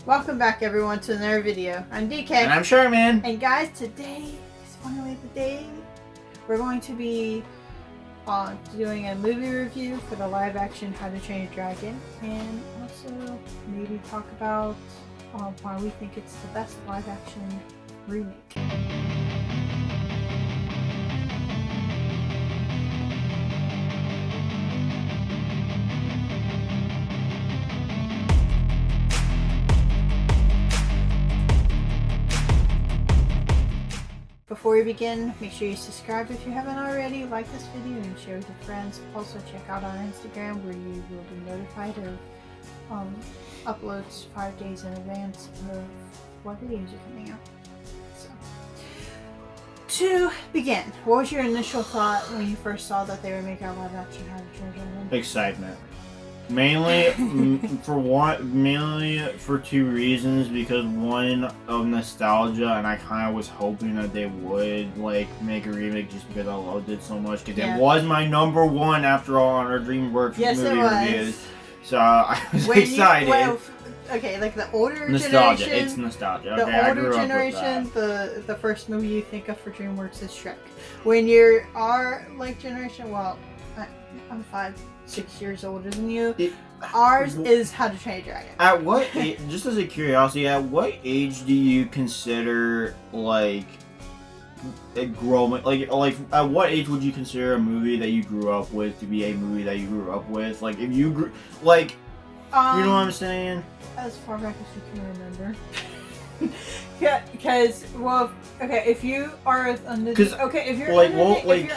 Welcome back everyone to another video. I'm DK. And I'm SHARKMAN. And guys, today is finally the day. We're going to be doing a movie review for the live action How to Train Your Dragon, and also maybe talk about why we think it's the best live action remake. Before we begin, make sure you subscribe if you haven't already, like this video, and share with your friends. Also check out our Instagram where you will be notified of uploads 5 days in advance of what videos are coming out. So, to begin, what was your initial thought when you first saw that they were making a live action How to Train Your Dragon? Excitement. Mainly for two reasons, because one of nostalgia, and I kind of was hoping that they would like make a remake just because I loved it so much, because it was my number one after all on our DreamWorks movie reviews. So I was excited. Okay, like the older nostalgia. generation. It's nostalgia. The okay, older generation, the first movie you think of for DreamWorks is Shrek. When you're our like generation, well, I'm 5-6 years older than you. Ours is How to Train Your Dragon. At what age, just as a curiosity, at what age do you consider like a growing, like at what age would you consider a movie that you grew up with to be a movie that you grew up with? Like if you grew, like, you know what I'm saying? As far back as you can remember. Yeah, because okay, if you are under if you're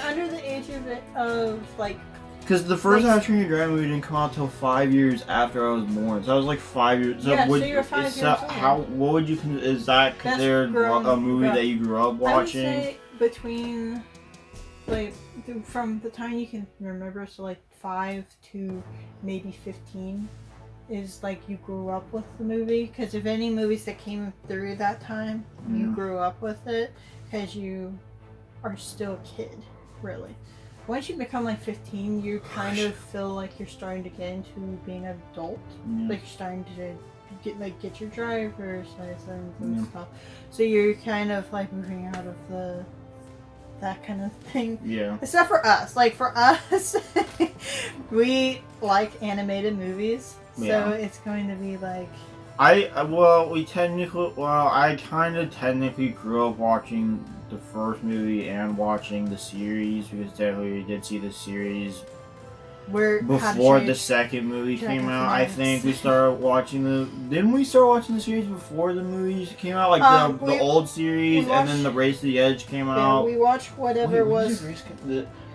under the age of like. Because the first How to Train Your Dragon movie didn't come out until 5 years after I was born, so I was like 5 years. So yeah, so you're 5 years old. What would you is that considered a movie that you grew up watching? I would say between like from the time you can remember, so like 5 to maybe 15 is like you grew up with the movie. Because if any movies that came through that time, you grew up with it because you are still a kid, really. Once you become like 15, you kind of feel like you're starting to get into being an adult. Like you're starting to get your driver's license and stuff. So you're kind of like moving out of that kind of thing. Yeah. Except for us. Like for us, we like animated movies. So it's going to be like. I kind of technically grew up watching the first movie and watching the series, because technically we did see the series before the second movie came out. I think we started watching didn't we start watching the series before the movies came out? Like the old series, and then the Race to the Edge came out. We watched whatever was.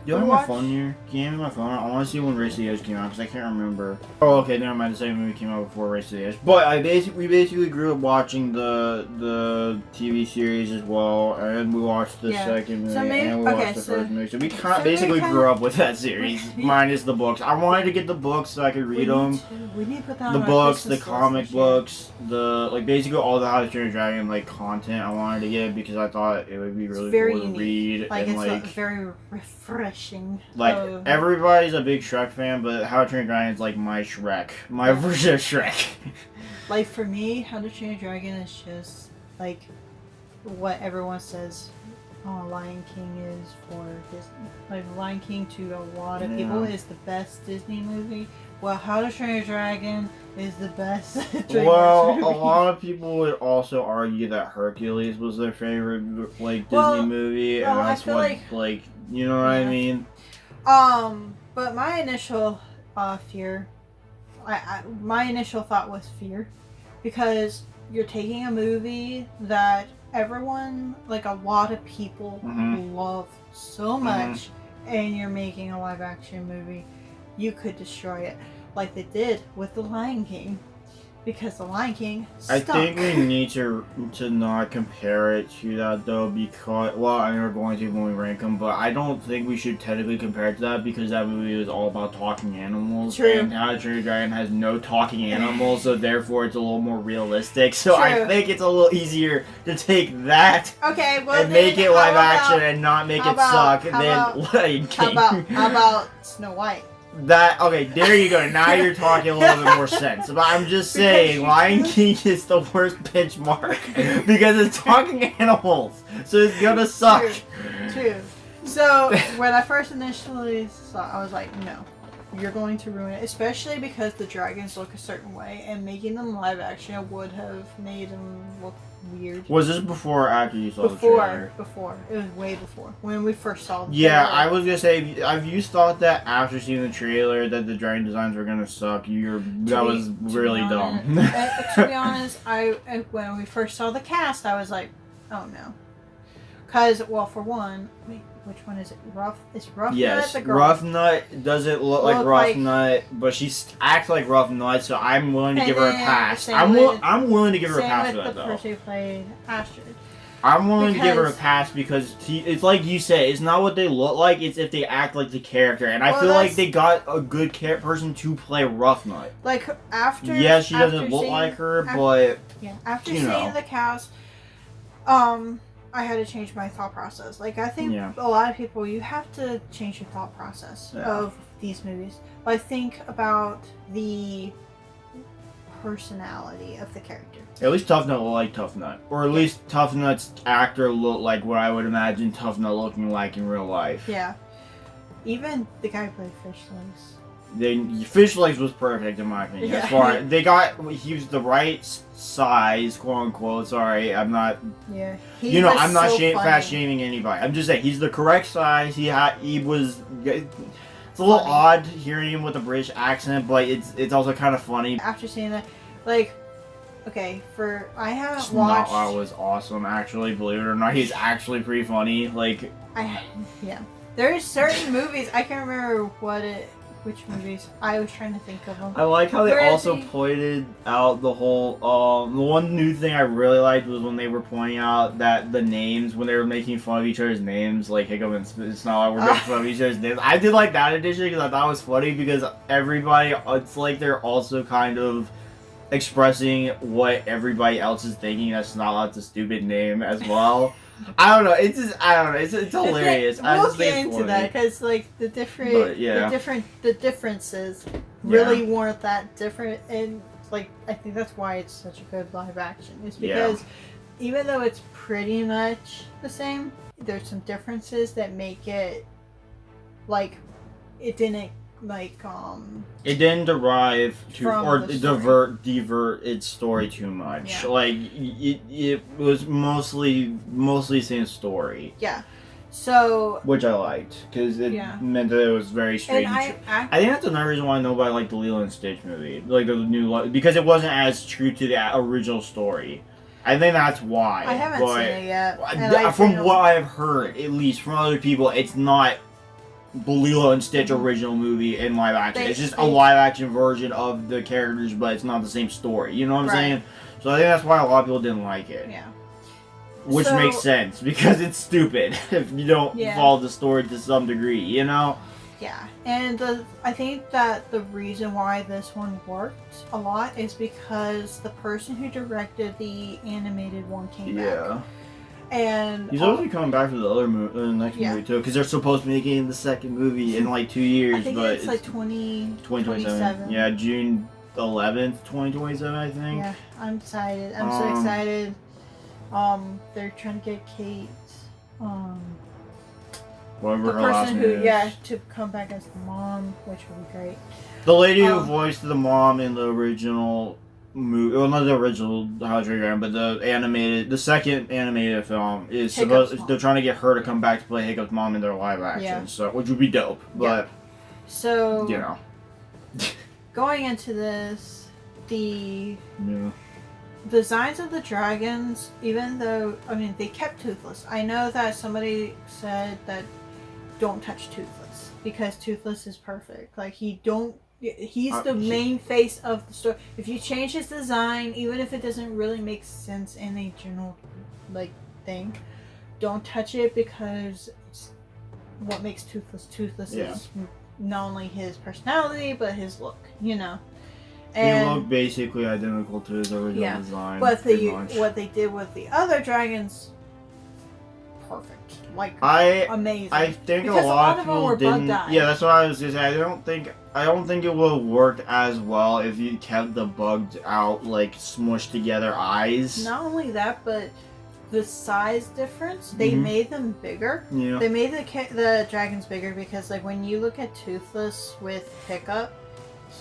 Do I have my phone here? Can you hand me my phone? I want to see when Race to the Edge came out, because I can't remember. Oh, okay, never mind. The second movie came out before Race to the Edge. But we basically grew up watching the TV series as well, and we watched the second movie, and we watched the first movie. So we basically grew up with that series, minus the books. I wanted to get the books so I could read them. We need to put that the books, the comic books, basically all the How to Train Your Dragon content I wanted to get, because I thought it would be really cool to read. Like, and it's very refreshing. Like, everybody's a big Shrek fan, but How to Train Your Dragon is like my Shrek. My version of Shrek. Like, for me, How to Train Your Dragon is just, like, what everyone says Lion King is for Disney. Like, Lion King to a lot of people is the best Disney movie. Well, How to Train Your Dragon is the best movie. A lot of people would also argue that Hercules was their favorite, like, Disney movie, and that's what, like, you know what I mean? But my initial fear, my initial thought was fear, because you're taking a movie that everyone, like a lot of people love so much, and you're making a live action movie. You could destroy it, like they did with The Lion King, because The Lion King stunk. I think we need to not compare it to that, though, because, well, I mean, we're going to when we rank them, but I don't think we should technically compare it to that, because that movie was all about talking animals. True. And How to Train Your Dragon has no talking animals, so therefore it's a little more realistic. So I think it's a little easier to take that and make it live action and not make it suck than Lion King. How about Snow White? Okay, there you go. Now you're talking a little bit more sense. But I'm just saying, Lion King is the worst benchmark because it's talking animals, so it's gonna suck. True. So when I first initially saw it, I was like, no, you're going to ruin it, especially because the dragons look a certain way, and making them live action would have made them look weird. Was this before or after you saw the trailer? Before. It was way before. When we first saw the Yeah, trailer. I was gonna say, have you thought that after seeing the trailer that the dragon designs were gonna suck? That was really dumb. To be honest, when we first saw the cast, I was like, oh no. Because, well, for one, wait, which one is it? Is Rough yes, Nut the girl? Rough Nut doesn't look like Rough Nut, but she acts like Rough Nut, so I'm willing to give her a pass. I'm willing to give her a pass for that, though. Same with the person who played Astrid. I'm willing to give her a pass because it's like you say, it's not what they look like, it's if they act like the character. And I feel like they got a good person to play Rough Nut. Like, after... Yeah, she doesn't look like her, but... Yeah, after seeing the cast, I had to change my thought process. Like, I think a lot of people, you have to change your thought process of these movies. But I think about the personality of the character. At least Tough Nut looked like Tough Nut. Or at least Tough Nut's actor looked like what I would imagine Tough Nut looking like in real life. Yeah. Even the guy who played Fish Legs. Fish Legs was perfect in my opinion. Yeah. He was the right size, quote unquote. Sorry, I'm not. Yeah. I'm not fat shaming anybody. I'm just saying he's the correct size. He was. It's a little odd hearing him with a British accent, but it's also kind of funny. After seeing that, like, okay, I haven't watched. Snot was awesome, actually. Believe it or not, he's actually pretty funny. Like, there's certain movies I can't remember which movies. I was trying to think of them. I like how they also pointed out the whole. The one new thing I really liked was when they were pointing out that the names, when they were making fun of each other's names, like Hiccup and Snot were making fun of each other's names. I did like that addition because I thought it was funny because everybody, it's like they're also kind of expressing what everybody else is thinking. That's not a stupid name as well. I don't know. It's just It's hilarious. We'll get into that because like the differences really weren't that different, and like I think that's why it's such a good live action. Is because even though it's pretty much the same, there's some differences that make it like it didn't it didn't derive divert its story too much. Like it was mostly the same story. Yeah. So which I liked because it meant that it was very strange. And I think that's another reason why nobody liked the Lilo and Stitch movie, like the new, because it wasn't as true to the original story. I think that's why. I haven't seen it yet. From what I have heard, at least from other people, it's not the Lilo and Stitch original movie in live action. It's just a live action version of the characters, but it's not the same story. You know what I'm saying? So I think that's why a lot of people didn't like it. Yeah. Which makes sense, because it's stupid if you don't follow the story to some degree, you know? Yeah. And I think that the reason why this one worked a lot is because the person who directed the animated one came back. And he's already coming back for the next movie too, because they're supposed to be making the second movie in like 2 years. I think but it's like 2027. Yeah, June 11th, 2027, I think. Yeah, I'm excited. I'm so excited. They're trying to get Kate, whatever the her last person name is, to come back as the mom, which would be great. The lady who voiced the mom in the original movie, well, not the original How to Train Your Dragon, but the second animated film is they're trying to get her to come back to play Hiccup's mom in their live action, so which would be dope. But so you know, going into this, the designs of the dragons, even though they kept Toothless. I know that somebody said that don't touch Toothless because Toothless is perfect. Like he's the main face of the story. If you change his design, even if it doesn't really make sense in a general thing, don't touch it because it's what makes Toothless is not only his personality but his look, you know. And he looked basically identical to his original design. But what they did with the other dragons, perfect. Like amazing. I think because a lot of them people were didn't. bug-eyed. Yeah, that's what I was gonna say. I don't think it would have worked as well if you kept the bugged out, like smushed together eyes. Not only that, but the size difference. They made them bigger. Yeah. They made the dragons bigger because, like, when you look at Toothless with Hiccup,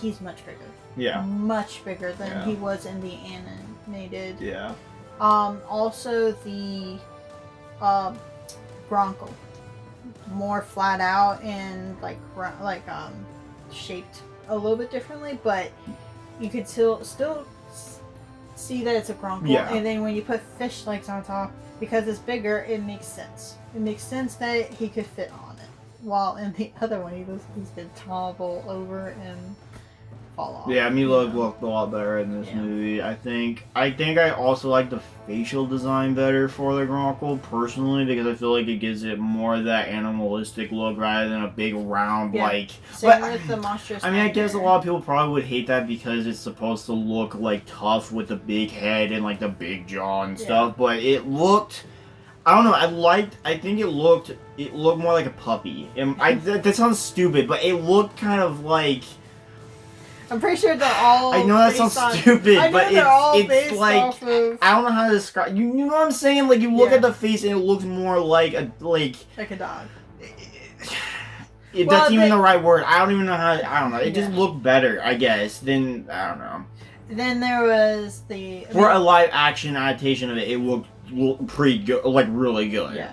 he's much bigger. Yeah. Much bigger than he was in the animated. Yeah. Also the Gronkle, more flat out and shaped a little bit differently, but you could still see that it's a Gronkle. Yeah. And then when you put fish legs on top, because it's bigger, it makes sense. It makes sense that he could fit on it. While in the other one, he's been topple over and fall off. Yeah, Mila looked a lot better in this movie. I think I also like the facial design better for the Gronkle personally, because I feel like it gives it more of that animalistic look rather than a big round like. Same with the monstrous. I mean, I guess a lot of people probably would hate that because it's supposed to look like tough with the big head and like the big jaw and stuff, but it looked. I don't know. I think it looked more like a puppy. And that sounds stupid, but it looked kind of like. I'm pretty sure they're all. I know that sounds stupid, but it's like of... I don't know how to describe. You know what I'm saying? Like you look at the face and it looks more like a dog. That's even the right word. I don't even know how. I don't know. It just looked better, I guess. Than I don't know. Then there was for a live action adaptation of it. It looked pretty good, like really good. Yeah.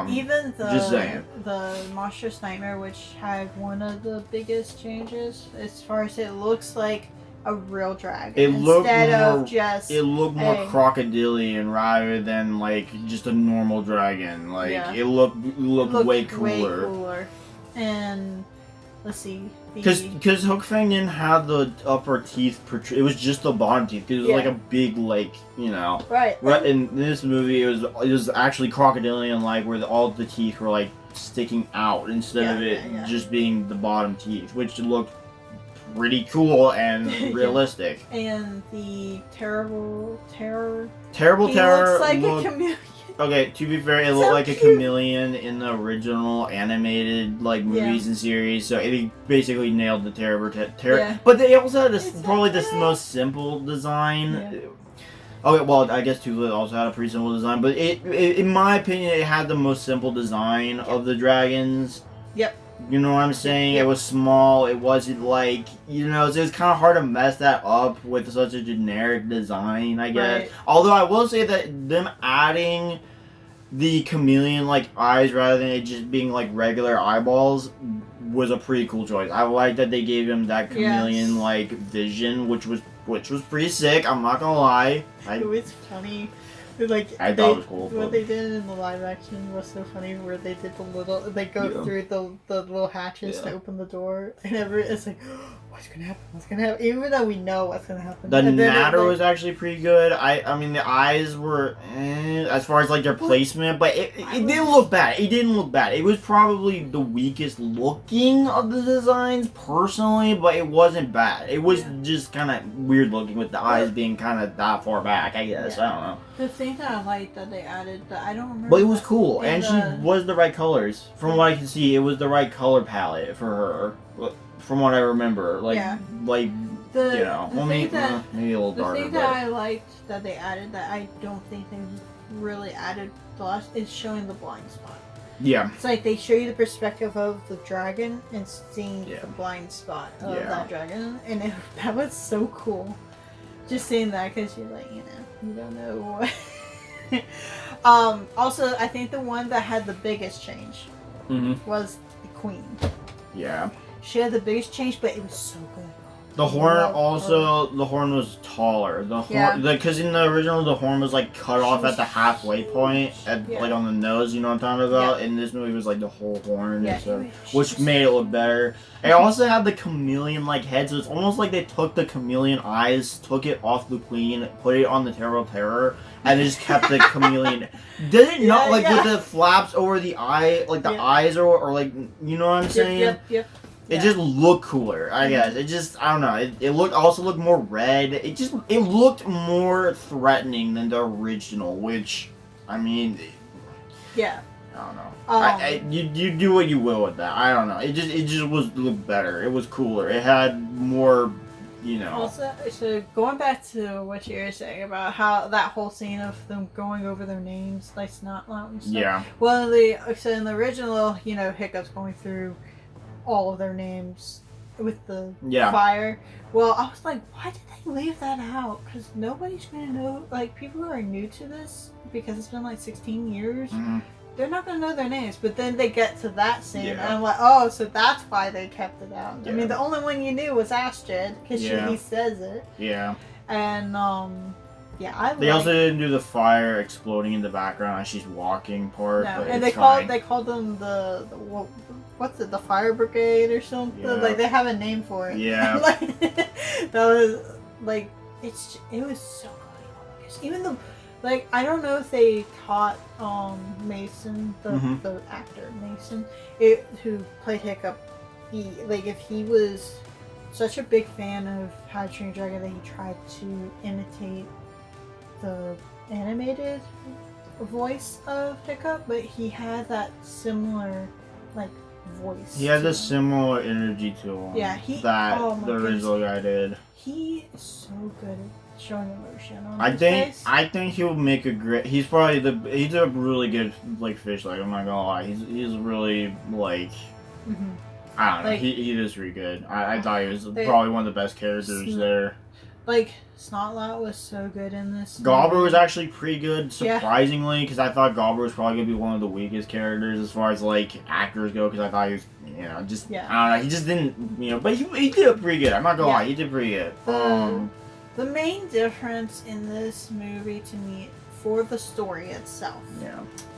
Even the Monstrous Nightmare, which had one of the biggest changes as far as it looks like a real dragon. It looked more crocodilian rather than like just a normal dragon. Like it looked way cooler. And let's see. Because Hook Fang didn't have the upper teeth protrude. It was just the bottom teeth. It was like a big, like, you know. Right. In this movie, it was actually crocodilian, like, where all the teeth were, like, sticking out instead of it just being the bottom teeth, which looked pretty cool and realistic. And the Terrible Terror. Terrible Terror looks like a chameleon. Okay, to be fair, it looked like a chameleon in the original animated movies and series, so it basically nailed the terror. But they also had probably the most simple design. Yeah. Okay, well, I guess Tula also had a pretty simple design, but it in my opinion, it had the most simple design of the dragons. Yep. You know what I'm saying? It was small. It wasn't like, you know, so it's kind of hard to mess that up with such a generic design, I guess. Right. Although I will say that them adding the chameleon-like eyes rather than it just being like regular eyeballs was a pretty cool choice. I like that they gave him that chameleon-like vision, which was pretty sick. I'm not gonna lie. It was funny. I thought it was cool. What they did in the live action was so funny, where they did they go through the little hatches to open the door, and it's like, what's gonna happen? What's gonna happen? Even though we know what's gonna happen. The Natter was actually pretty good. I mean, the eyes were as far as like their placement, but it didn't look bad. It didn't look bad. It was probably the weakest looking of the designs personally, but it wasn't bad. It was just kind of weird looking with the eyes being kind of that far back, I guess. I don't know. The thing that I liked that they added, that I don't remember. But it was cool, and she was the right colors. From what I can see, it was the right color palette for her. From what I remember, maybe a little darker. The thing that I liked that they added that I don't think they really added the last is showing the blind spot. Yeah. It's like they show you the perspective of the dragon and seeing the blind spot of that dragon, and that was so cool. Just seeing that, because you're like, you don't know what. Also, I think the one that had the biggest change was the queen. Yeah. She had the biggest change, but it was so good. The horn the horn was taller. The horn, because in the original, the horn was like cut off at the halfway point, like on the nose. You know what I'm talking about? In this movie, it was like the whole horn, which made it look better. It also had the chameleon-like head, so it's almost like they took the chameleon eyes, took it off the queen, put it on the Terrible Terror, and they just kept the chameleon. Did it not with the flaps over the eye, like the eyes, or like, you know what I'm saying? Yep. It just looked cooler, I guess. It just, I don't know. It looked more red. It looked more threatening than the original, which, I mean... Yeah. I don't know. You do what you will with that. I don't know. It just looked better. It was cooler. It had more, you know. Also, so going back to what you were saying about how that whole scene of them going over their names, like Snotlout and stuff. Yeah. Well, so in the original, you know, Hiccup's going through all of their names with the fire. Well, I was like, why did they leave that out? Because nobody's going to know. Like, people who are new to this, because it's been like 16 years, they're not going to know their names. But then they get to that scene, and I'm like, oh, so that's why they kept it out. Yeah. I mean, the only one you knew was Astrid, because he says it. Yeah. And, they also didn't do the fire exploding in the background as she's walking part. No, and they called them the fire brigade or something. Yeah. Like they have a name for it. Yeah. Like that was like it was so good. Even though, like, I don't know if they taught Mason, the actor Mason, who played Hiccup, if he was such a big fan of How to Train Your Dragon that he tried to imitate the animated voice of Hiccup, but he had that similar like voice. He has a similar energy to him. Yeah, the original guy did. He is so good at showing emotion on his face. I think he'll make a great. He's probably he's a really good like fish. Like I'm not gonna lie, he's really like. I don't know. Like, he is really good. I thought he was probably one of the best characters there. Like, Snotlout was so good in this. Gobbler was actually pretty good, surprisingly, because I thought Gobbler was probably going to be one of the weakest characters as far as, like, actors go, because I thought he was, you know, just, I don't know, he just didn't, you know, but he did pretty good. I'm not going to lie, he did pretty good. The main difference in this movie, to me, for the story itself,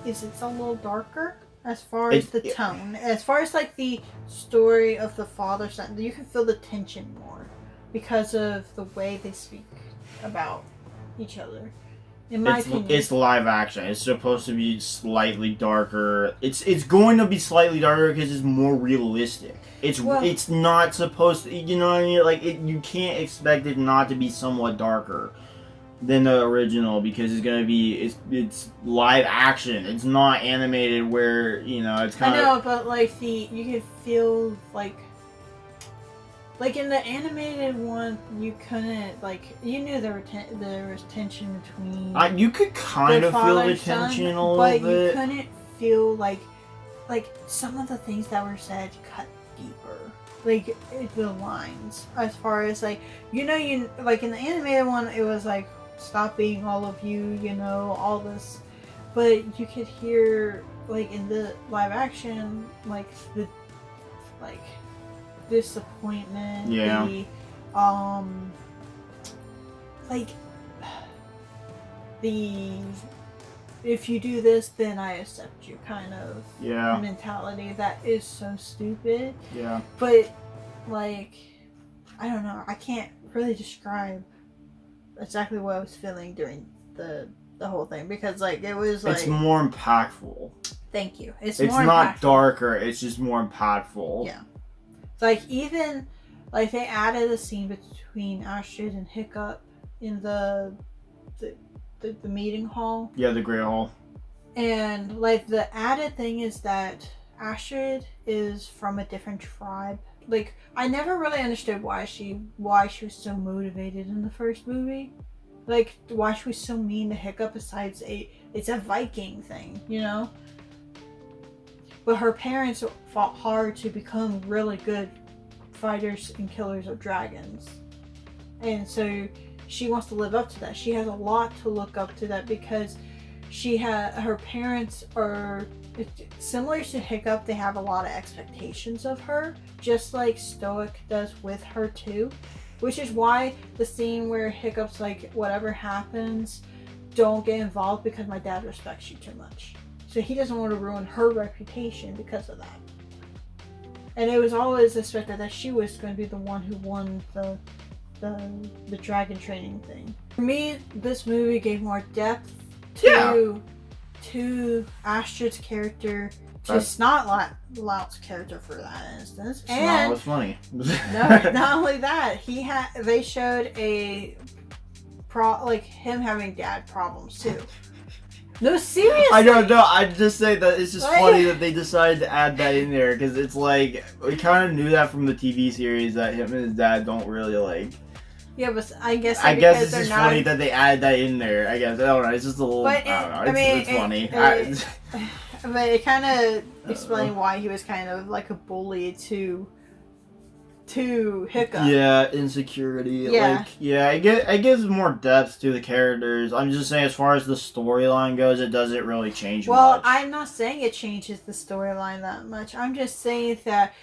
is it's a little darker. As far as the tone, as far as, like, the story of the father-son, you can feel the tension more. Because of the way they speak about each other, in my opinion, it's live action. It's supposed to be slightly darker. It's going to be slightly darker because it's more realistic. It's not supposed to. You know what I mean? Like you can't expect it not to be somewhat darker than the original because it's gonna be it's live action. It's not animated where you know it's kind of. I know, but like you can feel like. Like in the animated one, you couldn't you knew there was tension between. You could kind of feel the tension a little bit, but you couldn't feel like some of the things that were said cut deeper. Like the lines, as far as like in the animated one, it was like stop being all of you, all this, but you could hear like in the live action disappointment, the if you do this then I accept you kind of mentality that is so stupid. But like I don't know, I can't really describe exactly what I was feeling during the whole thing because like it was like it's more impactful. Thank you. It's more not impactful. Darker, it's just more impactful. Yeah. Like, even, like, they added a scene between Astrid and Hiccup in the meeting hall. Yeah, the Great Hall. And, like, the added thing is that Astrid is from a different tribe. Like, I never really understood why she was so motivated in the first movie. Like, why she was so mean to Hiccup besides it's a Viking thing, But her parents fought hard to become really good fighters and killers of dragons. And so she wants to live up to that. She has a lot to look up to that because her parents are similar to Hiccup. They have a lot of expectations of her, just like Stoic does with her too. Which is why the scene where Hiccup's like, whatever happens, don't get involved because my dad respects you too much. So he doesn't want to ruin her reputation because of that. And it was always expected that she was going to be the one who won the dragon training thing. For me, this movie gave more depth to Astrid's character, to Snotlout's character for that instance. Snot was funny. No, not only that, they showed him having dad problems too. No, seriously. I don't know. I just say that it's just What? funny that they decided to add that in there because it's like we kind of knew that from the TV series that him and his dad don't really like. Yeah, but I guess It's just funny that they added that in there. I guess I don't know. It's just a little. But I don't know. It's funny. But it kind of explained why he was kind of like a bully to Hiccup. Yeah, insecurity. Yeah. Like, yeah, it gives more depth to the characters. I'm just saying, as far as the storyline goes, it doesn't really change much. Well, I'm not saying it changes the storyline that much. I'm just saying that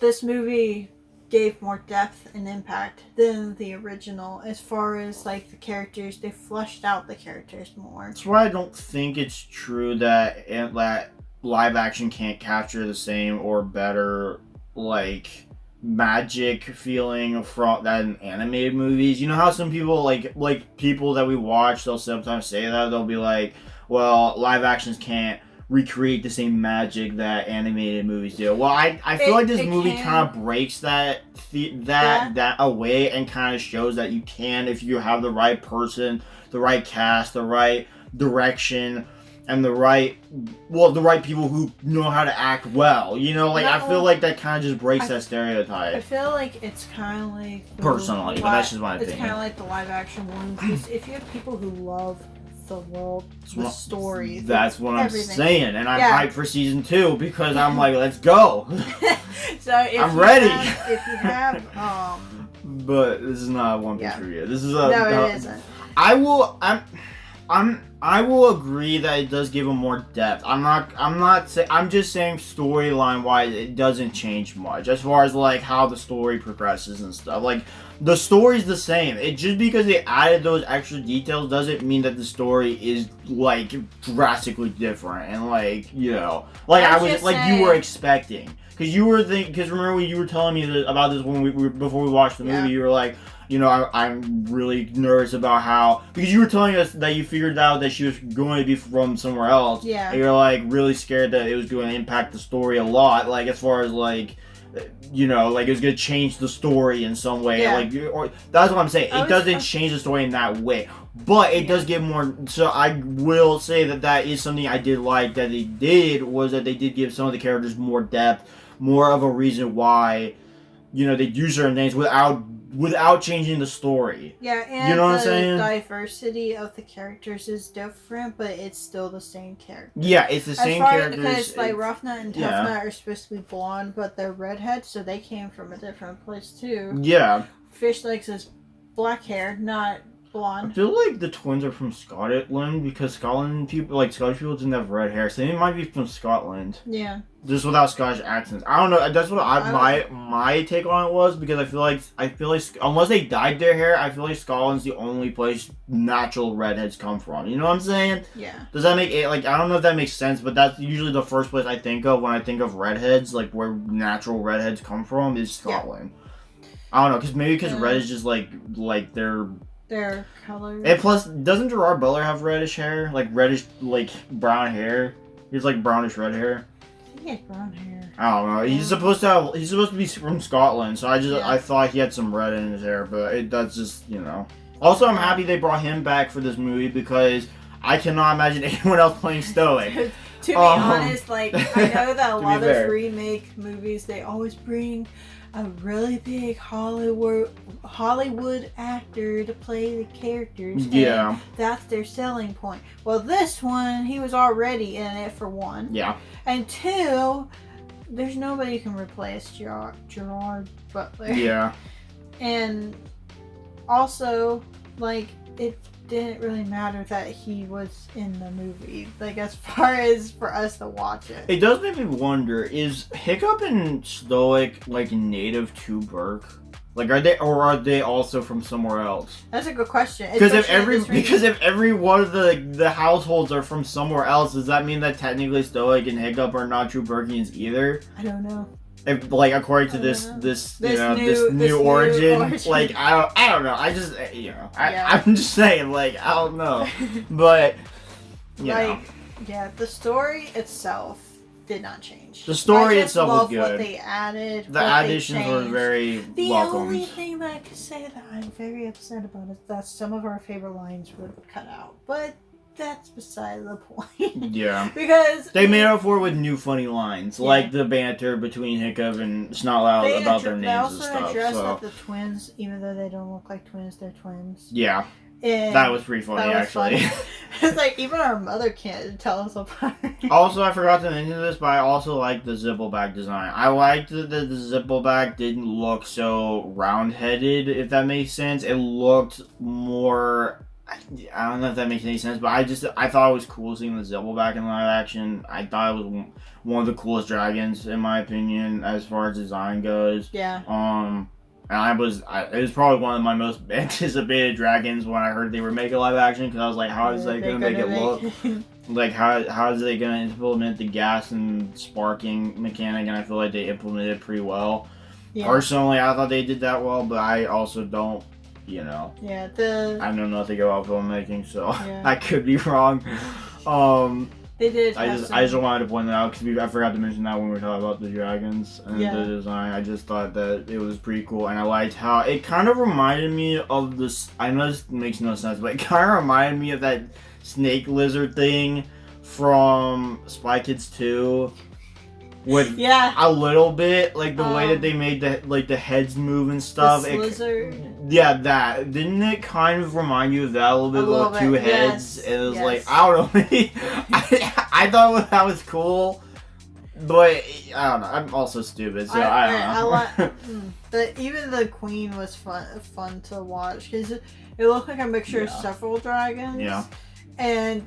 this movie gave more depth and impact than the original. As far as like the characters, they fleshed out the characters more. That's why I don't think it's true that live action can't capture the same or better like magic feeling from that in animated movies. You know how some people like people that we watch, they'll sometimes say that they'll be like, well, live actions can't recreate the same magic that animated movies do. Well, I feel like this movie kind of breaks that away and kind of shows that you can, if you have the right person, the right cast, the right direction, and the right people who know how to act well. You know, like, I feel like that kind of just breaks that stereotype. I feel like it's kind of like... Personally, but that's just my opinion. It's kind of like the live action ones. Because if you have people who love the world, the story... That's what I'm saying. And I'm hyped for season 2 because I'm like, let's go. So if I'm ready. If you have... But this is not a One Piece review. This is a... No, it isn't. I will agree that it does give them more depth. I'm just saying storyline wise it doesn't change much as far as like how the story progresses and stuff. Like the story's the same. It just because they added those extra details doesn't mean that the story is like drastically different and like, you know, like I was like saying, you were expecting. Because remember when you were telling me about this when before we watched the movie, you were like, you know, I'm really nervous about how... Because you were telling us that you figured out that she was going to be from somewhere else. Yeah. And you're, like, really scared that it was going to impact the story a lot. Like, as far as, like, you know, like, it was going to change the story in some way. Yeah. Like, that's what I'm saying. It doesn't change the story in that way. But it does give more... So I will say that is something I did like that they did, was that they did give some of the characters more depth, more of a reason why, you know, they do certain things without changing the story. Yeah, and you know what I'm saying? The diversity of the characters is different, but it's still the same character. Yeah, it's the same characters. Because like Roughnut and Toughnut are supposed to be blonde, but they're redheads, so they came from a different place too. Yeah. Fishlegs is black hair, not blonde. I feel like the twins are from Scotland because Scottish people didn't have red hair, so they might be from Scotland. Yeah. Just without Scottish accents. I don't know. That's what my take on it was, because I feel like unless they dyed their hair, I feel like Scotland's the only place natural redheads come from. You know what I'm saying? Yeah. Does that make it like, I don't know if that makes sense, but that's usually the first place I think of when I think of redheads, like where natural redheads come from is Scotland. Yeah. I don't know, because red is just like their color. And plus, doesn't Gerard Butler have reddish hair? Like reddish, like brown hair? He's like brownish red hair. He has brown hair. I don't know. He's supposed to be from Scotland, so I thought he had some red in his hair, but that's just, you know. Also, I'm happy they brought him back for this movie because I cannot imagine anyone else playing Stoic. To be honest, like, I know that a lot of remake movies, they always bring a really big Hollywood actor to play the characters. Yeah. And that's their selling point. Well, this one, he was already in it, for one. Yeah. And two, there's nobody who can replace Gerard Butler. Yeah. And also, like, it didn't really matter that he was in the movie, like, as far as for us to watch it. It does make me wonder, is Hiccup and Stoic like native to Burke? Like, are they also from somewhere else? That's a good question. Because if every one of the households are from somewhere else, does that mean that technically Stoic and Hiccup are not true Burkians either? I don't know. If, like, according to this new origin, like, I don't know. I just, you know, I'm just saying, like, I don't know, but you know. Yeah, the story itself did not change. The story itself was good. What they added. The additions were very welcomed. The only thing that I could say that I'm very upset about is that some of our favorite lines were cut out, but that's beside the point. Yeah. Because they made up for it with new funny lines, like the banter between Hiccup and Snotlout about their names and stuff. They also addressed that the twins, even though they don't look like twins, they're twins. Yeah. And that was pretty funny, actually. It's like, even our mother can't tell us apart. Also, I forgot to mention this, but I also liked the Zippleback design. I liked that the Zippleback didn't look so round-headed, if that makes sense. It looked more... I don't know if that makes any sense, but I thought it was cool seeing the Zippleback in live action. I thought it was one of the coolest dragons, in my opinion, as far as design goes. Yeah. And it was probably one of my most anticipated dragons when I heard they were making live action, because I was like, how is they going to make it look? Like, how is they going to implement the gas and sparking mechanic? And I feel like they implemented it pretty well. Yeah. Personally, I thought they did that well, but I also don't, Yeah, I know nothing about filmmaking, so I could be wrong. They did. I just wanted to point that out because I forgot to mention that when we were talking about the dragons and the design. I just thought that it was pretty cool, and I liked how it kind of reminded me of this. I know this makes no sense, but it kind of reminded me of that snake lizard thing from Spy Kids 2. With a little bit, like the way that they made the heads move and stuff. The lizard. That. Didn't it kind of remind you of that a little bit? About two heads. And it was like, I don't know. I thought that was cool. But, I don't know. I'm also stupid, so I don't know. But even the queen was fun to watch. Because it looked like a mixture of several dragons. Yeah. And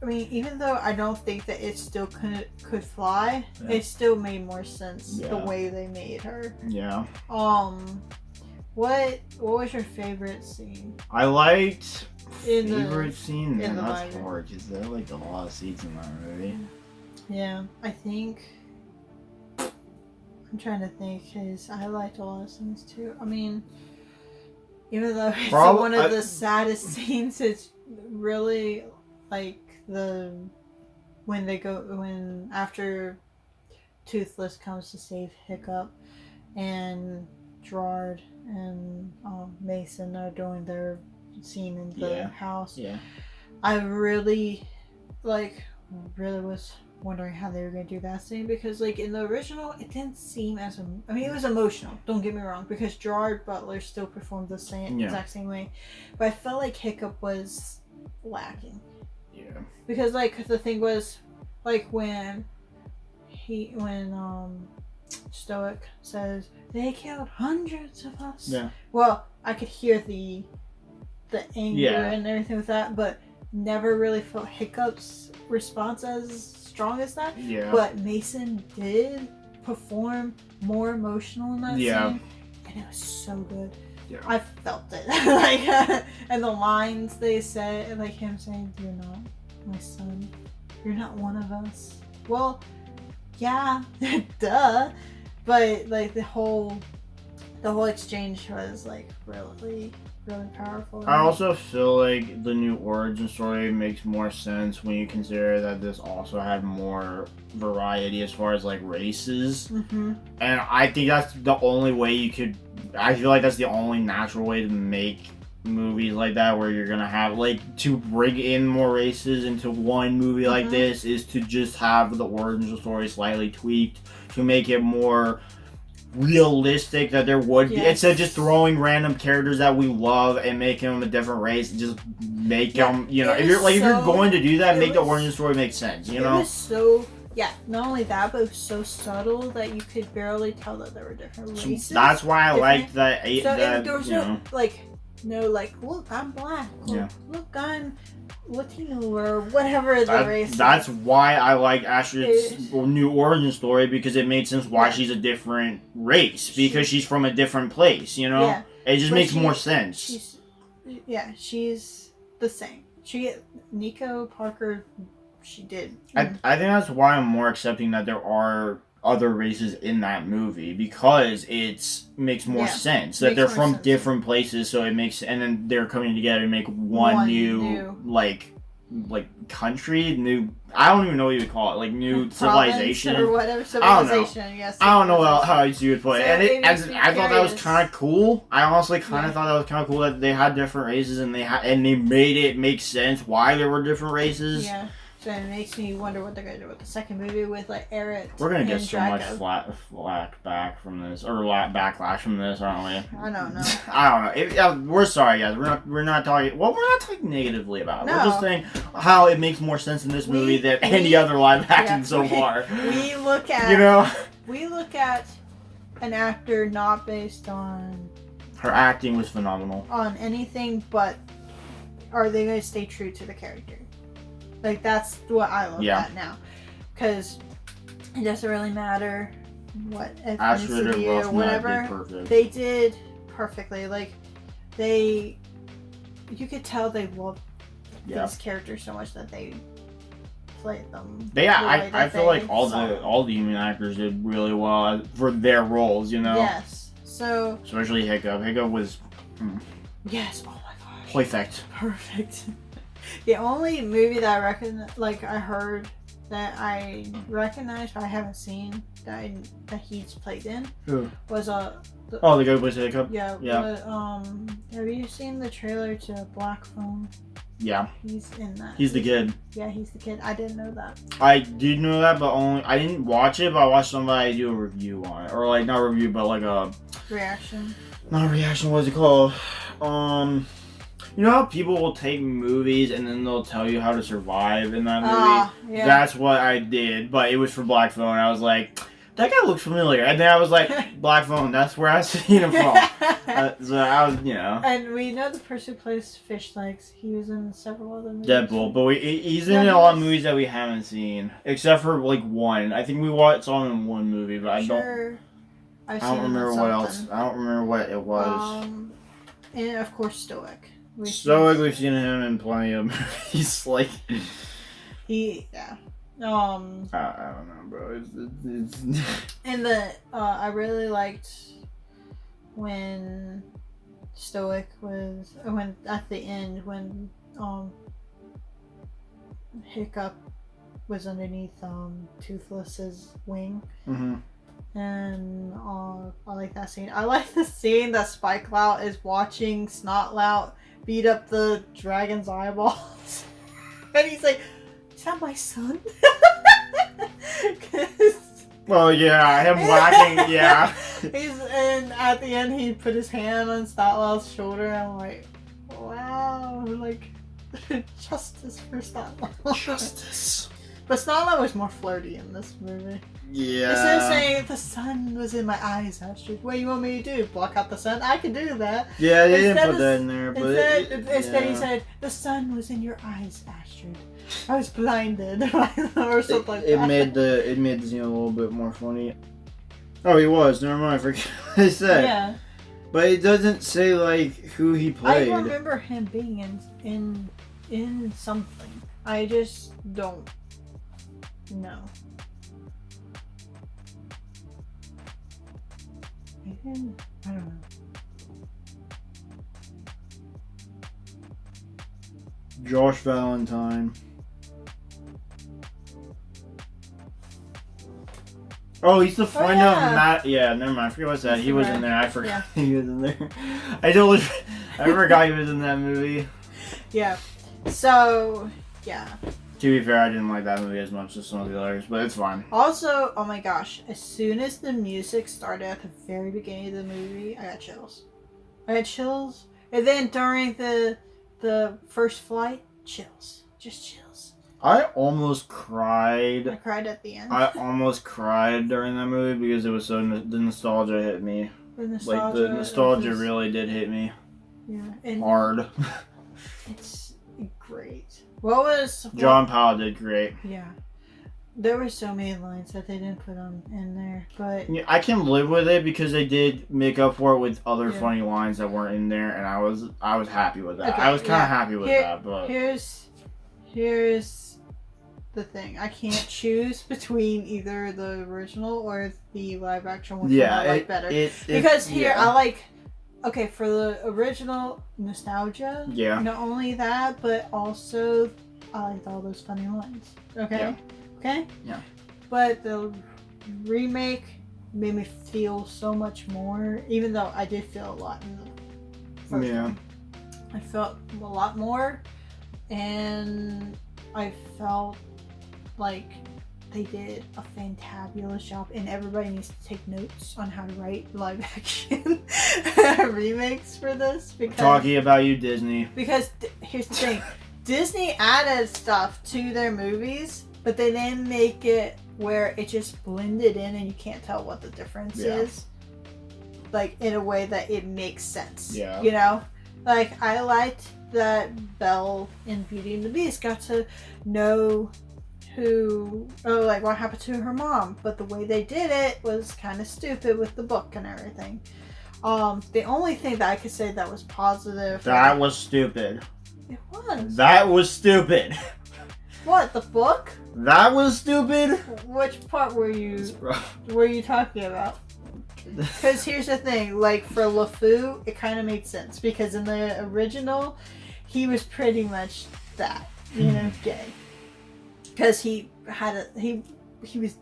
I mean, even though I don't think that it still could fly, it still made more sense the way they made her. Yeah. What was your favorite scene? I liked favorite scene. Man, that's hard because there are like a lot of scenes in that movie. Yeah, I think. I'm trying to think because I liked a lot of scenes too. I mean, even though it's one of the saddest scenes, it's really like when after Toothless comes to save Hiccup and Gerard and Mason are doing their scene in the house. Yeah. I really was wondering how they were going to do that scene because like in the original it didn't seem as it was emotional, don't get me wrong, because Gerard Butler still performed the exact same way, but I felt like Hiccup was lacking. Yeah. Because like the thing was like when Stoic says they killed hundreds of us. Yeah. Well, I could hear the anger and everything with that, but never really felt Hiccup's response as strong as that. Yeah. But Mason did perform more emotional in that scene, and it was so good. Yeah. I felt it. And the lines they said, like him saying, "You're not my son. You're not one of us." Well, yeah, duh. But like the whole exchange was like really, really powerful. I also feel like the new origin story makes more sense when you consider that this also had more variety as far as like races. Mm-hmm. And I think that's the only way you could. I feel like that's the only natural way to make movies like that, where you're gonna have like to bring in more races into one movie like this, is to just have the origin story slightly tweaked to make it more realistic, that there would be, instead of just throwing random characters that we love and making them a different race, just make them, if you're going to do that, make the origin story make sense, It was so, not only that, but it was so subtle that you could barely tell that there were different races. So that's why I like that. There was no, look, I'm black. Look, I'm Latino or whatever the race is. That's why I like Astrid's new origin story, because it made sense why she's a different race, because she's from a different place, Yeah. It just makes more sense. She's the same. Nico Parker, she did. I think that's why I'm more accepting that there are other races in that movie, because it makes more sense that they're from different places, so it makes, and then they're coming together to make one new country, new. I don't even know what you would call it, like new civilization or whatever civilization. Yes. I don't know how you would put it. So And I thought that was curious. kind of cool. I honestly kind of thought that was kind of cool that they had different races and they made it make sense why there were different races. Yeah. So it makes me wonder what they're gonna do with the second movie with like Eric. We're gonna get and so Draco. much flack back from this, or backlash from this, aren't we? I don't know. I don't know. We're sorry, guys. We're not talking. Well, we're not talking negatively about it. No. We're just saying how it makes more sense in this movie than any other live action so far. We look at we look at an actor not based on her acting was phenomenal. On anything, but are they going to stay true to the character? Like that's what I look at now, because it doesn't really matter what ethnicity or whatever. They did perfectly. Like you could tell they loved these characters so much that they played them. I feel like all the human actors did really well for their roles. Yes. So especially Hiccup. Hiccup was. Yes. Oh my gosh. Perfect. The only movie that I heard that I recognized but I haven't seen that he's played in was the guy who plays Hiccup. Yeah. Have you seen the trailer to Black Phone? Yeah. He's in that. He's the kid. Yeah, he's the kid. I didn't know that. I did know that, but I didn't watch it, but I watched somebody do a review on it, or like not a review, but like a reaction. Not a reaction. What is it called? You know how people will take movies and then they'll tell you how to survive in that movie? Yeah. That's what I did, but it was for Black Phone. I was like, that guy looks familiar. And then I was like, Black Phone, that's where I've seen him from. So I was, And we know the person who plays Fish Legs. He was in several other movies. Deadpool, but he's in a lot of movies that we haven't seen. Except for like one. I think we saw him in one movie, but I don't remember what else. I don't remember what it was. And of course, Stoic. We've seen him in plenty of movies. Like yeah. I don't know, bro. It's And I really liked when Stoic was at the end when Hiccup was underneath Toothless's wing. Mm-hmm. And I like that scene. I like the scene that Spike Lout is watching Snotlout beat up the dragon's eyeballs. And he's like, is that my son? Well, yeah, him whacking, yeah. And at the end, he put his hand on Snotlout's shoulder. And I'm like, wow, like, justice for Snotlout. Justice. But Snotlout was more flirty in this movie. Yeah. Instead of saying the sun was in my eyes, Astrid, what do you want me to do? Block out the sun? I can do that. Yeah, they didn't put that in there. But instead he said, the sun was in your eyes, Astrid. I was blinded. Or something like that. It made the scene a little bit more funny. Oh, he was. Never mind. I forget what I said. Yeah. But it doesn't say, like, who he played. I remember him being in something. I just don't know. I don't know. Josh Valentine. Oh, he's the friend of Matt. Yeah, never mind. I forget what I said. He was in there. I forgot he was in there. I forgot he was in that movie. Yeah. So, yeah. To be fair, I didn't like that movie as much as some of the others, but it's fine. Also, oh my gosh, as soon as the music started at the very beginning of the movie, I got chills. And then during the first flight, chills. Just chills. I almost cried. I cried at the end. I almost cried during that movie because it was so the nostalgia hit me. The nostalgia really did hit me. Yeah. Hard. It's great. What was John Powell did great. Yeah. There were so many lines that they didn't put in there, but yeah, I can live with it because they did make up for it with other funny lines that weren't in there, and I was happy with that. Okay, I was kind of happy with that, but here's the thing: I can't choose between either the original or the live action one. Yeah, I like better because I like. Okay, for the original nostalgia. Yeah. Not only that, but also I liked all those funny lines. Okay? Yeah. Okay? Yeah. But the remake made me feel so much more, even though I did feel a lot in the first one. I felt a lot more, and I felt like they did a fantabulous job, and everybody needs to take notes on how to write live action remakes for this. Because Talking about you, Disney. Because here's the thing. Disney added stuff to their movies, but they didn't make it where it just blended in and you can't tell what the difference is. Like, in a way that it makes sense. Yeah. You know? Like, I liked that Belle in Beauty and the Beast got to know what happened to her mom. But the way they did it was kind of stupid with the book and everything. The only thing that I could say that was positive... That was stupid. It was. That was stupid. What, the book? That was stupid? Which part were you talking about? Because here's the thing, like for LeFou, it kind of made sense because in the original, he was pretty much that, you know, gay. Because he was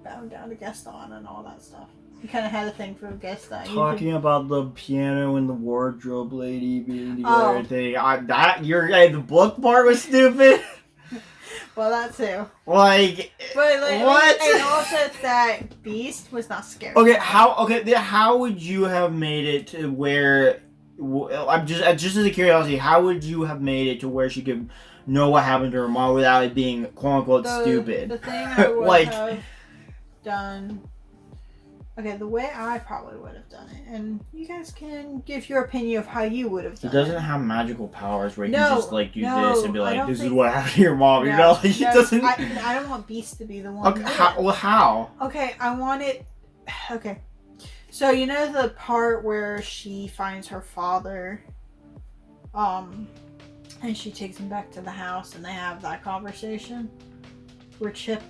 bound down to Gaston and all that stuff. He kind of had a thing for Gaston. Talking about the piano and the wardrobe lady being together thing. The book part was stupid. Well, that too. Like, but like, what? And also that Beast was not scary. Okay, how would you have made it to where? I'm just as a curiosity, how would you have made it to where she could know what happened to her mom without it being quote unquote stupid? The thing I would have done. Okay, the way I probably would have done it, and you guys can give your opinion of how you would have done it. He doesn't have magical powers where he can just like do this and be like, "This is what happened to your mom." No, you know, like, he doesn't. I don't want Beast to be the one. Okay, how? Okay, I want it. Okay, so you know the part where she finds her father, and she takes him back to the house, and they have that conversation, where Chip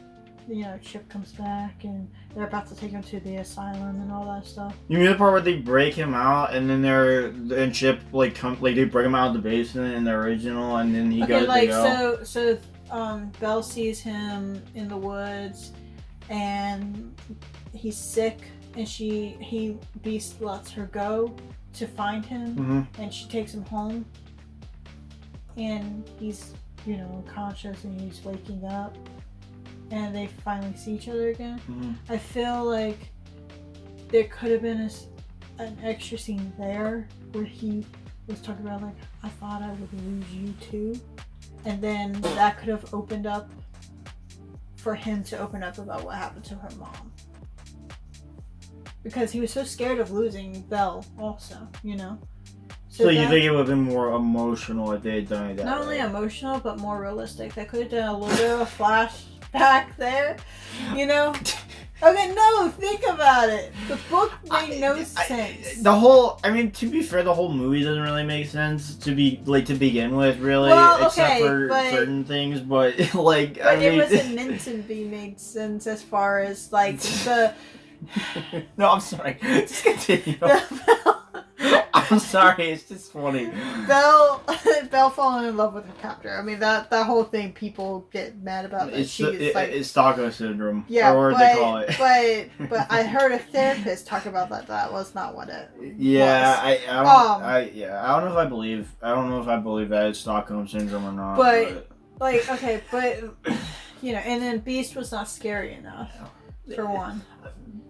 comes back and they're about to take him to the asylum and all that stuff. You mean the part where they break him out and then Chip they break him out of the basement in the original and then he goes. Like so Belle sees him in the woods and he's sick and Beast lets her go to find him and she takes him home and he's unconscious and he's waking up. And they finally see each other again. I feel like there could have been an extra scene there where he was talking about like, I thought I would lose you too. And then that could have opened up for him to open up about what happened to her mom. Because he was so scared of losing Belle also, So you think it would have been more emotional if they had done it that way? Not only emotional, but more realistic. They could have done a little bit of a flashback there, Okay, no, think about it. The book made no sense. To be fair, the whole movie doesn't really make sense to begin with, really, except for certain things. But it wasn't meant to be made sense as far as like the. No, I'm sorry. Just continue. I'm sorry, it's just funny. Belle falling in love with her captor. I mean, that whole thing people get mad about. It's Stockholm syndrome. Yeah, or what they call it. But I heard a therapist talk about that. That was not what it was. I don't know if I believe that it's Stockholm syndrome or not. But and then Beast was not scary enough for one.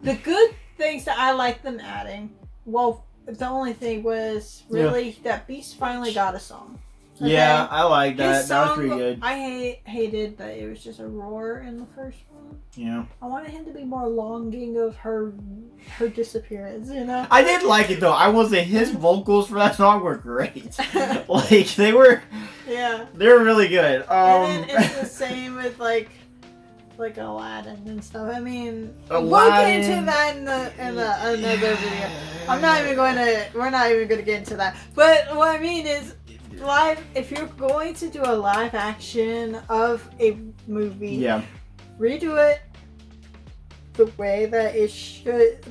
The good things that I like them adding, the only thing was really that Beast finally got a song. Okay? Yeah, I like that. His song, that was pretty good. I hated that it was just a roar in the first one. Yeah. I wanted him to be more longing of her disappearance, I did like it though. I will say his vocals for that song were great. They were. Yeah. They were really good. And then it's the same with like Aladdin and stuff. I mean, Aladdin. We'll get into that in another video. We're not even going to get into that. But what I mean is, if you're going to do a live action of a movie, redo it the way that it should,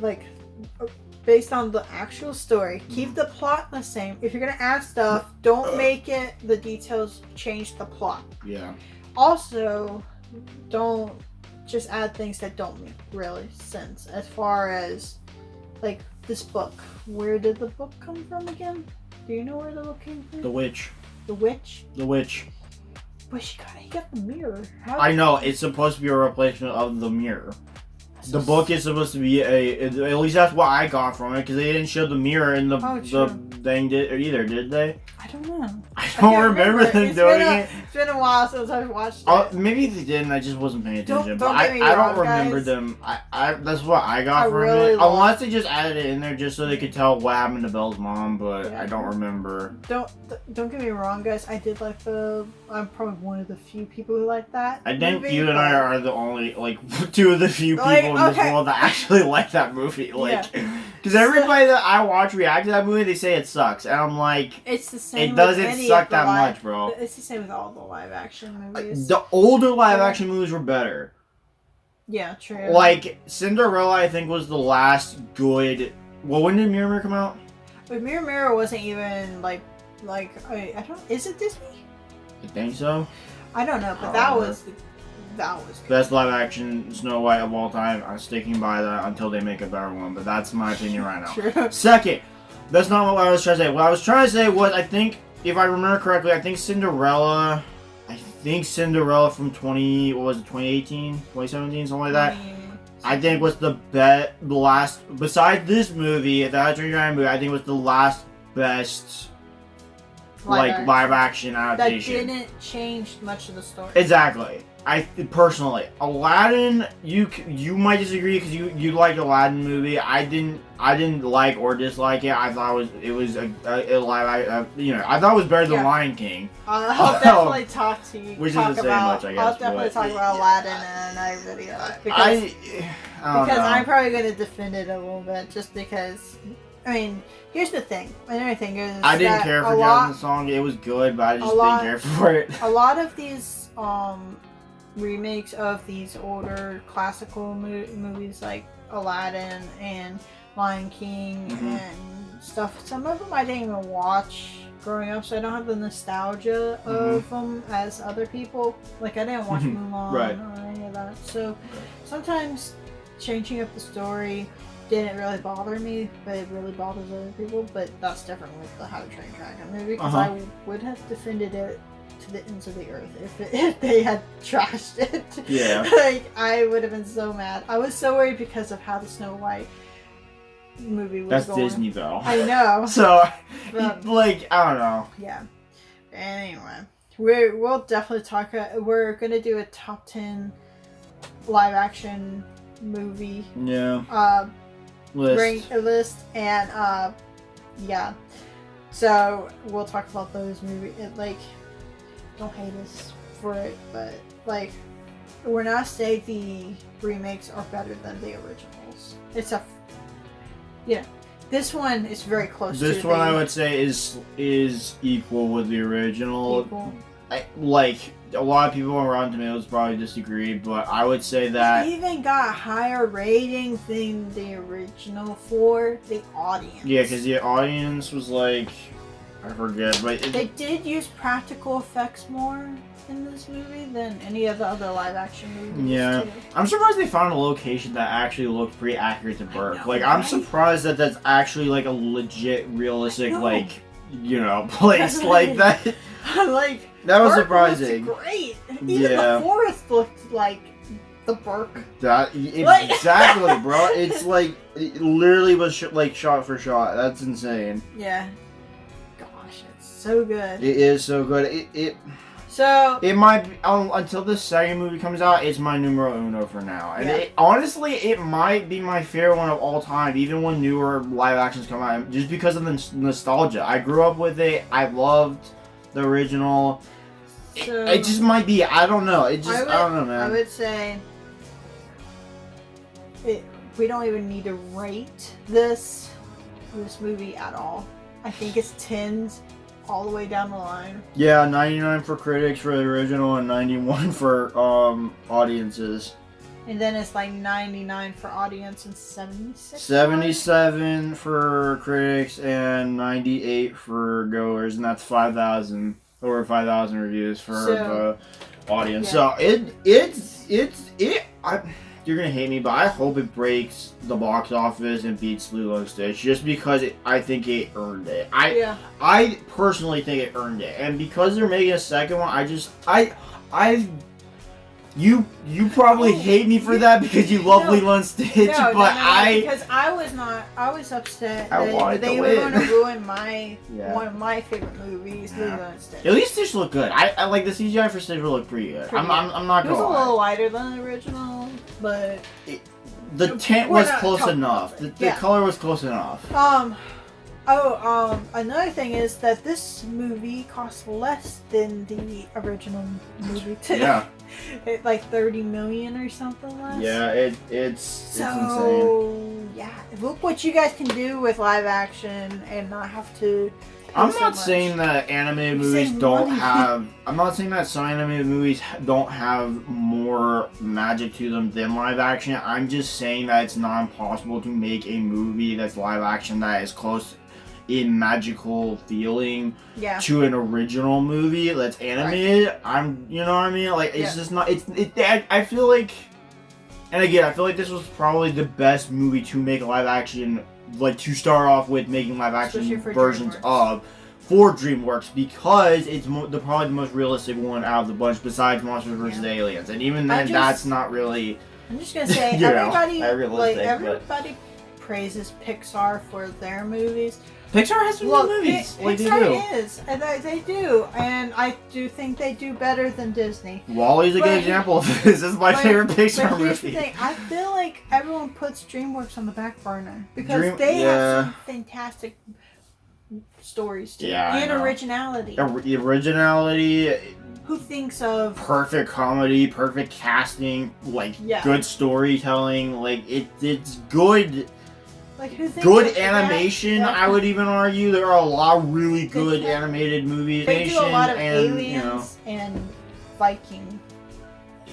based on the actual story. Keep the plot the same. If you're gonna add stuff, don't make it the details change the plot. Yeah. Also, don't just add things that don't make really sense. As far as like this book, where did the book come from again? Do you know where the book came from? The witch. The witch. The witch. But he got the mirror. I know, it's supposed to be a replacement of the mirror. The book is supposed to be at least that's what I got from it, because they didn't show the mirror in the thing either, did they? I don't know. I don't remember them doing it. It's been a while since I've watched it. Maybe they didn't, I just wasn't paying attention. Don't but get me I wrong, don't remember guys. them. That's what I got from really it. Unless they just added it in there just so they could tell what happened to Belle's mom, but Yeah. I don't remember. Don't get me wrong, guys. I did like I'm probably one of the few people who like that. I think movie, you and I are the only, two of the few people in this world that actually like that movie. Because everybody that I watch react to that movie, they say it sucks. And I'm like, it's the same. It doesn't suck that much, bro. It's the same with all the live action movies. The older live action movies were better. Yeah, true. Like, Cinderella, I think, was the last good... Well, when did Mirror come out? But Mirror wasn't even, I don't... Is it Disney? I think so. I don't know, but that was good. Best live action Snow White of all time. I'm sticking by that until they make a better one, but that's my opinion right now. True. Second, that's not what I was trying to say. What I was trying to say was, I think, if I remember correctly, I think Cinderella from 2018, 2017, something like that. I think was the last, besides this movie, the Giant movie, I think was the last best live action adaptation. That didn't change much of the story. Exactly. Personally, Aladdin, you might disagree because you liked Aladdin movie. I didn't like or dislike it. I thought it was a live, I thought it was better than Lion King. I'll definitely talk to you. Which isn't saying much, I guess. I'll definitely talk about Aladdin in another video because I'm probably gonna defend it a little bit just because. I mean, here's the thing. Another thing is I didn't care for Jasmine's song. It was good, but I just didn't care for it. A lot of these remakes of these older classical movies like Aladdin and Lion King and stuff. Some of them I didn't even watch growing up, so I don't have the nostalgia of them as other people. Like I didn't watch Mulan or any of that. So sometimes changing up the story didn't really bother me, but it really bothers other people. But that's different with the How to Train Your Dragon movie because I would have defended it to the ends of the earth if they had trashed it. Yeah. I would have been so mad. I was so worried because of how the Snow White movie was going. That's Disney though. I know. So, I don't know. Yeah. Anyway, we'll definitely talk. We're gonna do a top 10 live action movie. Yeah. List and yeah. So we'll talk about those movies. Don't hate us for it, but we're not saying the remakes are better than the originals. This one is very close. This one I would say is equal with the original. A lot of people on Rotten Tomatoes probably disagree, but I would say that it even got higher ratings than the original for the audience. Yeah, because the audience was I forget, but they did use practical effects more in this movie than any of the other live action movies. Yeah, too. I'm surprised they found a location that actually looked pretty accurate to Burke. I'm surprised that that's actually a legit, realistic, place like that. That was surprising. Great. Even the forest looked like the Burke. Exactly, bro. It's it literally was shot for shot. That's insane. Yeah. Gosh, it's so good. It is so good. It might be, until the second movie comes out, it's my numero uno for now. And honestly, it might be my favorite one of all time, even when newer live actions come out, just because of the nostalgia. I grew up with it. I loved the original. So, it just might be. I don't know. I don't know, man. I would say we don't even need to rate this movie at all. I think it's 10s all the way down the line. Yeah, 99 for critics for the original and 91 for audiences. And then it's like 99 for audience and 76. 77 for critics and 98 for goers, and that's 5,000 over 5,000 reviews for the audience. Yeah. So you're gonna hate me, but I hope it breaks the box office and beats Lilo and Stitch, just because I think it earned it. I personally think it earned it, and because they're making a second one, You probably hate me for that because you love Lilo and Stitch, because I was upset that they were going to ruin one of my favorite movies, Lilo and Stitch. At least Stitch looked good. I like the CGI for Stitch looked pretty good. I'm not gonna lie. It was a little lighter than the original, but the tint was close enough. The color was close enough. Another thing is that this movie costs less than the original movie too. Yeah. Like 30 million or something less. Yeah, it's insane. Yeah, look what you guys can do with live action and not have to pay I'm so not much. saying that animated movies don't have. I'm not saying that some animated movies don't have more magic to them than live action. I'm just saying that it's not impossible to make a movie that's live action that is close in magical feeling to an original movie that's animated. Right. You know what I mean? Like, it's just not. I feel like, and again, I feel like this was probably the best movie to make live action, like to start off with making live action versions of for DreamWorks, because it's probably the most realistic one out of the bunch besides Monsters vs. Aliens, and even then, that's not really. I'm just gonna say everybody praises Pixar for their movies. Pixar has some good movies. Pixar is, and they do, and I do think they do better than Disney. WALL-E's a good example of this. This is my favorite Pixar movie. The thing. I feel like everyone puts DreamWorks on the back burner because they have some fantastic stories too, and originality. Originality. Who thinks of perfect comedy, perfect casting, good storytelling, it's good. Like, who thinks good animation, I would even argue. There are a lot of really good animated movies. They do a lot of aliens and Viking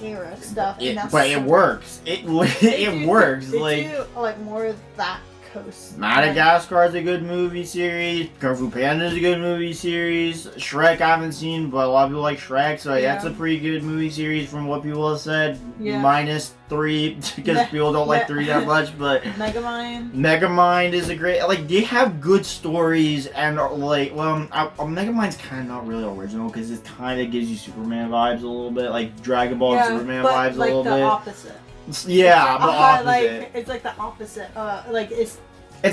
era stuff. But it works. It works. They do more of that coast. Madagascar is a good movie series. Kung Fu Panda is a good movie series. Shrek I haven't seen, but a lot of people like Shrek, so that's a pretty good movie series from what people have said. Minus 3 because people don't like 3 that much, but Megamind is a great. They have good stories and Megamind's kind of not really original because it kind of gives you Superman vibes a little bit, like Dragon Ball and Superman vibes a little bit. Opposite. Yeah, the opposite. It's like the opposite. It's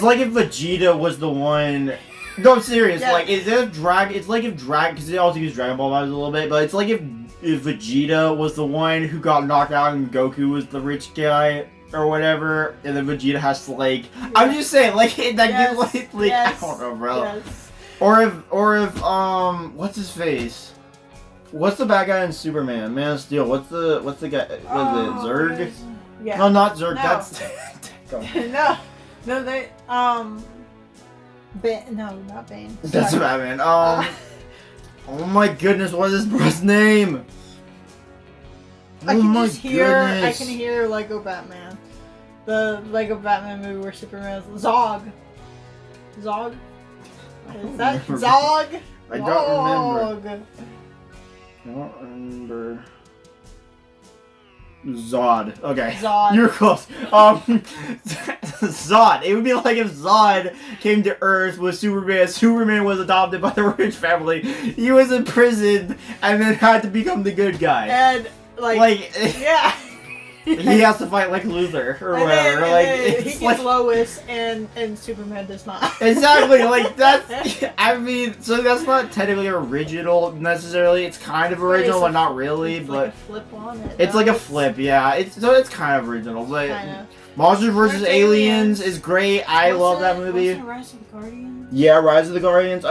like if Vegeta was the one. No, I'm serious. Yeah. It's like if Dragon, because they also use Dragon Ball vibes a little bit, but it's like if Vegeta was the one who got knocked out and Goku was the rich guy or whatever, and then Vegeta has to I'm just saying, I don't know, bro. Yes. Or if what's his face? What's the bad guy in Superman? Man of Steel. What's the guy? Was it Zurg? Yeah. No, not Zurg. No. That's no, they not Bane. That's Batman. Oh my goodness, what is this bro's name? I can hear Lego Batman. The Lego Batman movie where Superman is Zog. Is that Zog? I don't remember. Zod. Okay. Zod. You're close. Zod. It would be like if Zod came to Earth with Superman. Superman was adopted by the rich family. He was in prison and then had to become the good guy. And yeah. He has to fight like Luther or whatever. He gets Lois and Superman does not. Exactly. That's. I mean, so that's not technically original necessarily. It's kind of original, but not really. It's but like a flip on it. It's like a flip, yeah. It's kind of original, but Monsters vs. Aliens is great. I love that movie. Rise of the Guardians? Yeah, Rise of the Guardians.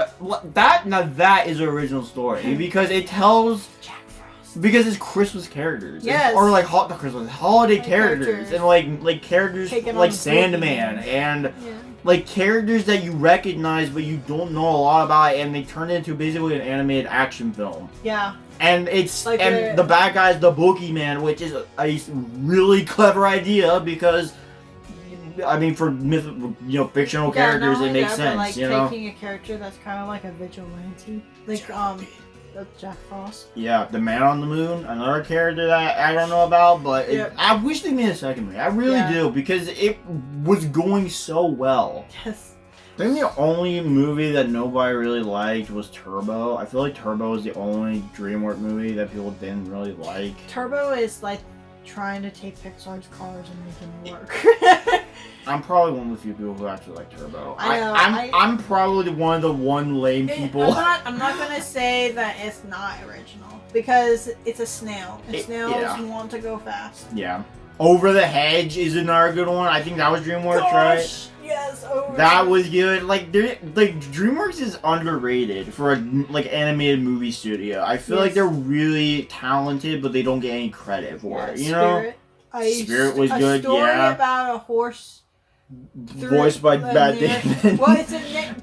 That is an original story because it tells. Because it's Christmas characters, or not Christmas, holiday characters, and like characters like Sandman and like characters that you recognize but you don't know a lot about, and they turn it into basically an animated action film. Yeah. And it's like and the bad guy's the boogeyman, which is a really clever idea because, I mean, for fictional characters, it makes sense. But, like, taking a character that's kind of like a vigilante, like Jack Frost. Yeah, the Man on the Moon, another character that I don't know about, but I wish they made a second movie. I really do, because it was going so well. Yes. I think the only movie that nobody really liked was Turbo. I feel like Turbo was the only DreamWorks movie that people didn't really like. Turbo is like trying to take Pixar's cars and make them work. I'm probably one of the few people who actually like Turbo. I know, I'm probably one of the lame people. I'm not gonna say that it's not original, because it's a snail, and snails want to go fast. Yeah. Over the Hedge is another good one. I think that was DreamWorks, right? Yes, that was good. Like DreamWorks is underrated for a animated movie studio. I feel like they're really talented, but they don't get any credit for it. You know, Spirit was good. A story about a horse. Voiced by Matt Damon. Well,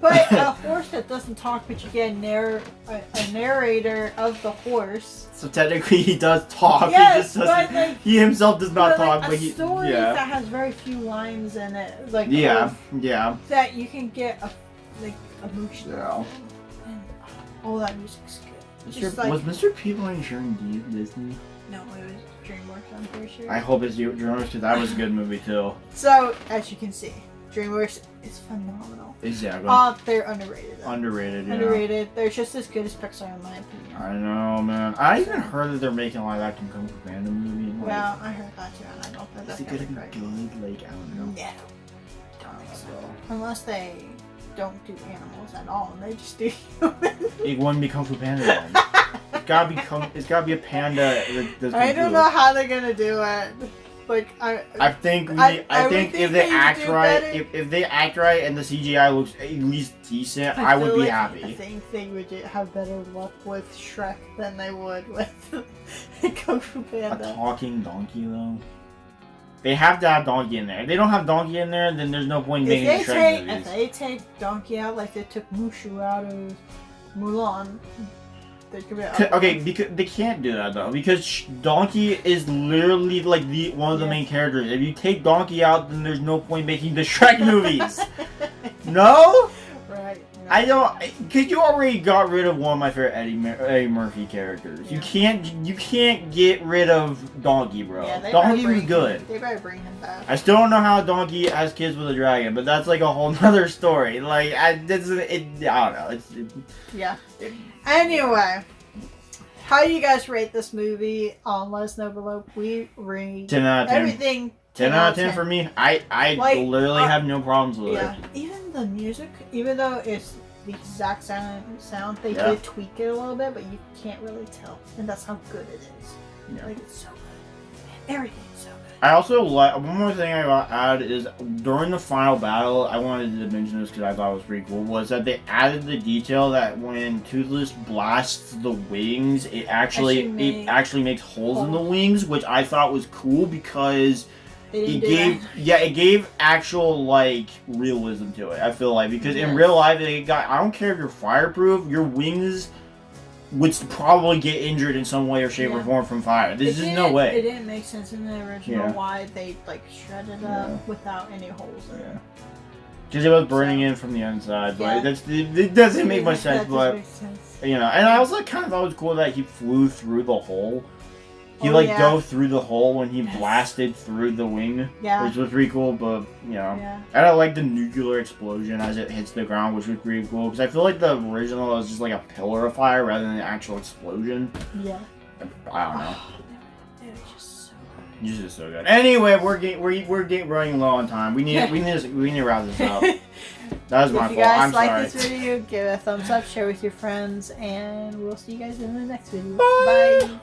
but a horse that doesn't talk, but you get a narrator of the horse. So technically, he does talk. Yes, he just doesn't. He himself does not talk. But a story that has very few lines in it, like that you can get emotional. Yeah. And all that music's good. Was Mr. Peabody insuring Disney? No, it was DreamWorks, I'm pretty sure. I hope it's DreamWorks, because that was a good movie too. So, as you can see, DreamWorks is phenomenal. Exactly. They're underrated. Though. Underrated, yeah. Underrated. They're just as good as Pixar, in my opinion. I know, man. I even heard that they're making a live-action Kung Fu Panda movie. Well, I heard that too, and I don't think that's gonna be good. Like, I don't know. No. Don't think so. Unless they don't do animals at all, and they just do humans. It wouldn't be Kung Fu Panda then. It's gotta be a panda. I don't know how they're gonna do it. Like I think if they act right, if they act right and the CGI looks at least decent, I would be happy. I think they would have better luck with Shrek than they would with Kung Fu Panda. A talking donkey though. They have to have Donkey in there. If they don't have Donkey in there, then there's no point in making the Shrek movies. If they take Donkey out like they took Mushu out of Mulan, they could be okay, because they can't do that though, because Donkey is literally like one of the main characters. If you take Donkey out, then there's no point making the Shrek movies. No? Right. No. I don't, because you already got rid of one of my favorite Eddie Murphy characters. Yeah. You can't get rid of Donkey, bro. Yeah, Donkey was good. They better bring him back. I still don't know how Donkey has kids with a dragon, but that's like a whole nother story. Like, I don't know. Yeah. Anyway, how do you guys rate this movie? Let us know below. We rate 10 out of 10. Everything. 10 out of 10 for me. I literally have no problems with it. Even the music, even though it's the exact sound, they did tweak it a little bit, but you can't really tell, and that's how good it is. Yeah. Like, it's so good. Everything's so good. I also like, one more thing I got to add is during the final battle, I wanted to mention this because I thought it was pretty cool, was that they added the detail that when Toothless blasts the wings, it actually makes holes in the wings, which I thought was cool because it gave actual like realism to it. I feel like, because in real life, I don't care if you're fireproof, your wings would probably get injured in some way or shape or form from fire. There's just no way. It didn't make sense in the original why they like shredded up without any holes in it. Because it was burning in from the inside, but it doesn't make much sense. But you know, and I also kind of thought it was cool that he flew through the hole. He dove through the hole when he blasted through the wing, which was pretty cool. But you know, and I like the nuclear explosion as it hits the ground, which was pretty cool. Because I feel like the original was just like a pillar of fire rather than an actual explosion. Yeah, I don't know. It was just so good. It's just so good. Anyway, we're running low on time. We need to wrap this up. That was my fault. If you guys like this video, give it a thumbs up, share with your friends, and we'll see you guys in the next video. Bye.